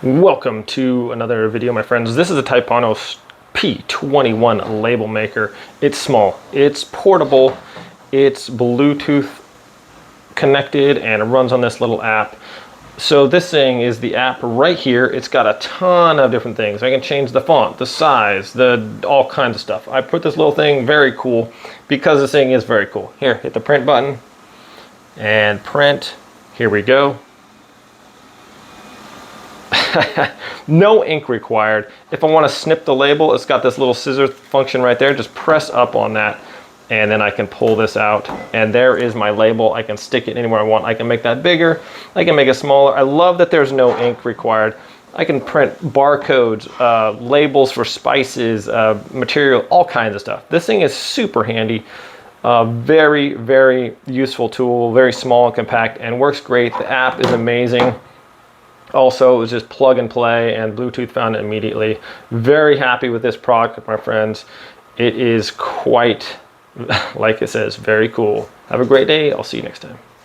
Welcome to another video, my friends. This is a TYPONOS P21 label maker. It's small, it's portable, it's Bluetooth connected, and it runs on this little app. So this thing is the app right here. It's got a ton of different things. I can change the font, the size, all kinds of stuff. I put this little thing, very cool, because this thing is very cool. Here, hit the print button and print. Here we go. No ink required. If I want to snip the label, it's got this little scissor function right there. Just press up on that and then I can pull this out, and there is my label. I can stick it anywhere I want. I can make that bigger, I can make it smaller. I love that there's no ink required. I can print barcodes, labels for spices, material, all kinds of stuff. This thing is super handy. Very, very useful tool, very small and compact, and works great. The app is amazing. Also, it was just plug and play, and Bluetooth found it immediately. Very happy with this product, my friends. It is quite, like it says, very cool. Have a great day. I'll see you next time.